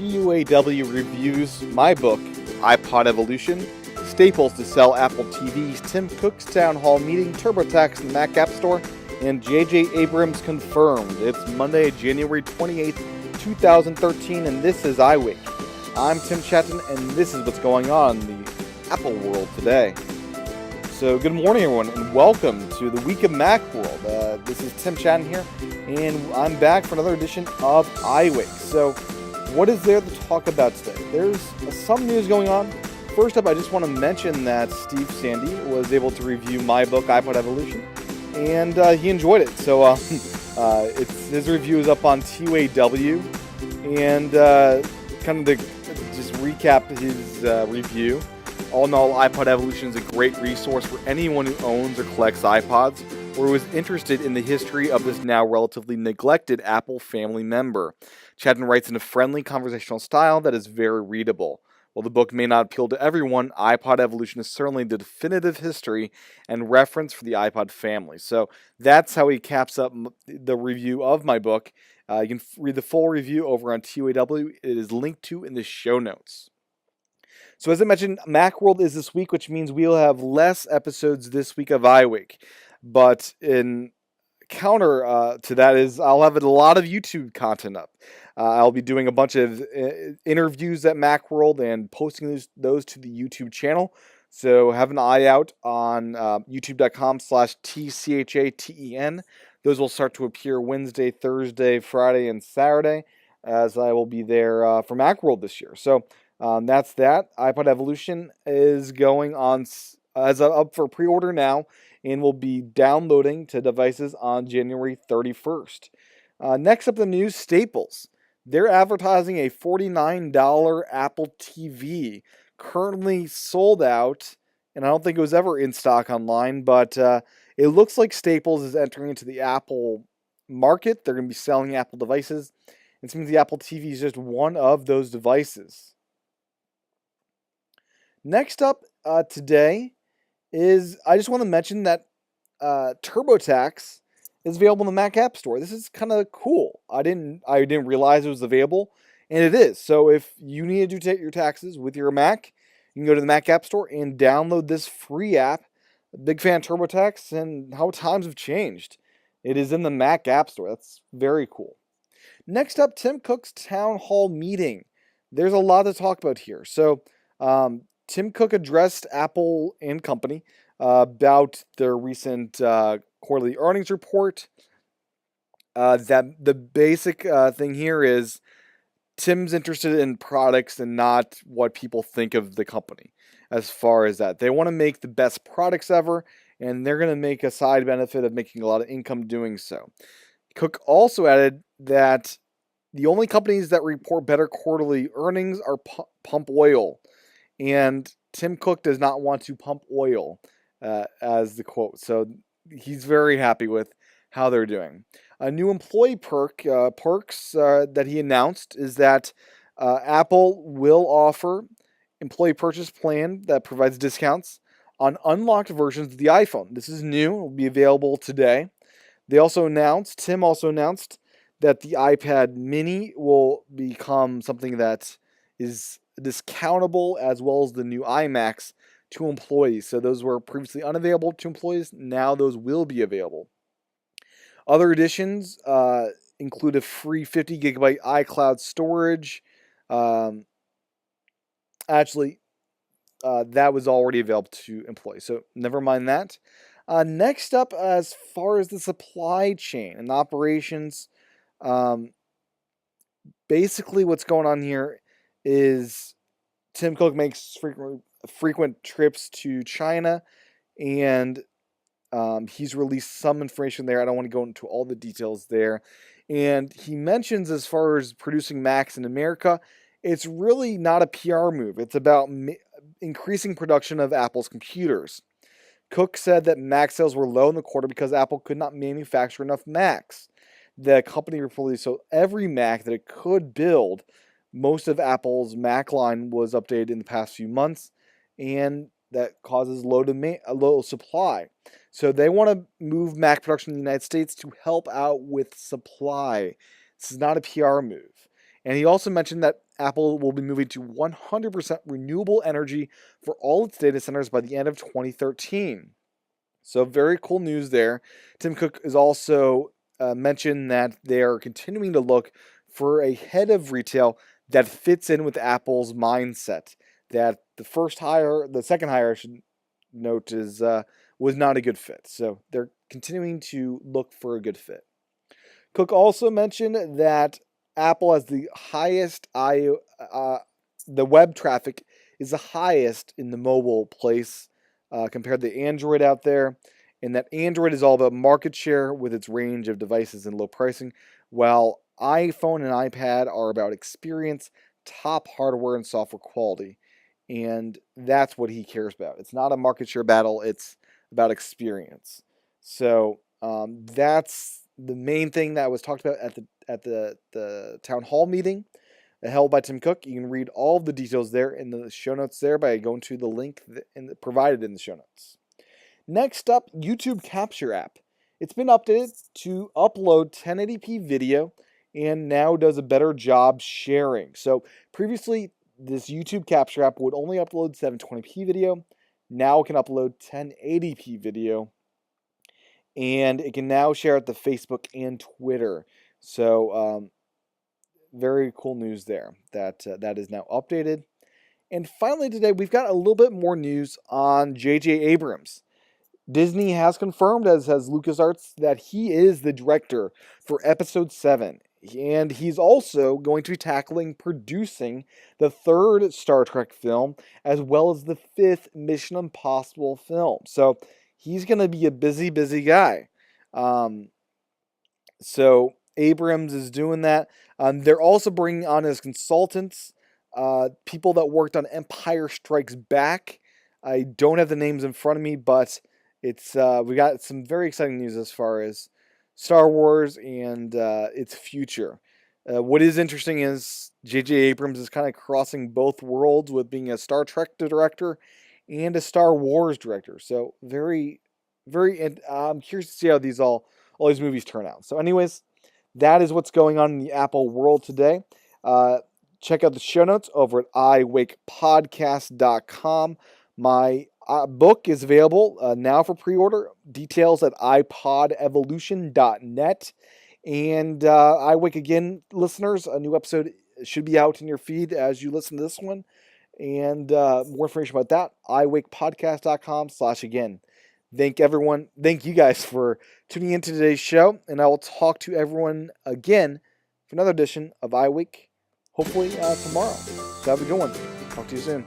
TUAW reviews my book, iPod Evolution, staples to sell Apple TVs, Tim Cook's town hall meeting, TurboTax in the Mac App Store, and J.J. Abrams confirmed. It's Monday, January 28th, 2013, and this is iWake. I'm Tim Chaten, and this is what's going on in the Apple world today. So good morning, everyone, and welcome to the Week of Mac World. This is Tim Chaten here, and I'm back for another edition of iWake. So what is there to talk about today? There's some news going on. First up, I just want to mention that Steve Sandy was able to review my book, iPod Evolution, and he enjoyed it. So his review is up on TUAW, and kind of to just recap his review. All in all, iPod Evolution is a great resource for anyone who owns or collects iPods or who is interested in the history of this now relatively neglected Apple family member. Chaten writes in a friendly conversational style that is very readable. While the book may not appeal to everyone, iPod Evolution is certainly the definitive history and reference for the iPod family. So that's how he caps up the review of my book. You can read the full review over on TUAW. It is linked to in the show notes. So as I mentioned, Macworld is this week, which means we'll have less episodes this week of iWake. But in counter to that is I'll have a lot of YouTube content up. I'll be doing a bunch of interviews at Macworld and posting those to the YouTube channel. So have an eye out on youtube.com/TCHATEN. Those will start to appear Wednesday, Thursday, Friday, and Saturday, as I will be there for Macworld this year. So that's that. iPod Evolution is going on up for pre-order now and will be downloading to devices on January 31st. Next up, the news, Staples. They're advertising a $49 Apple TV, currently sold out, and I don't think it was ever in stock online, but it looks like Staples is entering into the Apple market. They're going to be selling Apple devices. It seems the Apple TV is just one of those devices. Next up today is I just want to mention that TurboTax is available in the Mac App Store. This is kind of cool. I didn't realize it was available, and it is. So if you need to do your taxes with your Mac, you can go to the Mac App Store and download this free app. Big fan of TurboTax and how times have changed. It is in the Mac App Store. That's very cool. Next up, Tim Cook's town hall meeting. There's a lot to talk about here. So Tim Cook addressed Apple and company about their recent quarterly earnings report. That the basic thing here is Tim's interested in products and not what people think of the company. As far as that, they want to make the best products ever, and they're going to make a side benefit of making a lot of income doing so. Cook also added that the only companies that report better quarterly earnings are pump oil. And Tim Cook does not want to pump oil, as the quote. So he's very happy with how they're doing. A new employee perks that he announced is that Apple will offer employee purchase plan that provides discounts on unlocked versions of the iPhone. This is new. It will be available today. Tim also announced that the iPad mini will become something that is discountable, as well as the new iMacs to employees. So those were previously unavailable to employees. Now those will be available. Other additions include a free 50 gigabyte iCloud storage. That was already available to employees. So never mind that. Next up, as far as the supply chain and operations, basically what's going on here is Tim Cook makes frequent trips to China, and he's released some information there. I don't want to go into all the details there. And he mentions, as far as producing Macs in America, it's really not a PR move. It's about increasing production of Apple's computers. Cook said that Mac sales were low in the quarter because Apple could not manufacture enough Macs. The company reportedly sold every Mac that it could build. Most of Apple's Mac line was updated in the past few months, and that causes low supply. So they want to move Mac production in the United States to help out with supply. This is not a PR move. And he also mentioned that Apple will be moving to 100% renewable energy for all its data centers by the end of 2013. So very cool news there. Tim Cook has also mentioned that they are continuing to look for a head of retail that fits in with Apple's mindset. That the second hire, I should note, was not a good fit. So they're continuing to look for a good fit. Cook also mentioned that Apple has the web traffic is the highest in the mobile place compared to Android out there, and that Android is all about market share with its range of devices and low pricing, while iPhone and iPad are about experience, top hardware and software quality, and that's what he cares about. It's not a market share battle; it's about experience. So that's the main thing that was talked about at the town hall meeting held by Tim Cook. You can read all of the details there in the show notes there by going to the link provided in the show notes. Next up, YouTube Capture app. It's been updated to upload 1080p video and now does a better job sharing. So previously, this YouTube Capture app would only upload 720p video. Now it can upload 1080p video, and it can now share it to Facebook and Twitter. So very cool news there that is now updated. And finally today, we've got a little bit more news on J.J. Abrams. Disney has confirmed, as has LucasArts, that he is the director for Episode 7. And he's also going to be tackling producing the third Star Trek film, as well as the fifth Mission Impossible film. So he's going to be a busy, busy guy. So Abrams is doing that. They're also bringing on as consultants people that worked on Empire Strikes Back. I don't have the names in front of me, but it's we got some very exciting news as far as Star Wars and its future. What is interesting is J.J. Abrams is kind of crossing both worlds with being a Star Trek director and a Star Wars director. So very, very. I'm curious to see how all these movies turn out. So, anyways, that is what's going on in the Apple world today. Check out the show notes over at iWakePodcast.com. My book is available now for pre-order. Details at iPodEvolution.net. And iWake, again, listeners, a new episode should be out in your feed as you listen to this one. And more information about that, iWakePodcast.com/again. Thank you guys for tuning into today's show. And I will talk to everyone again for another edition of iWake, hopefully tomorrow. So have a good one. Talk to you soon.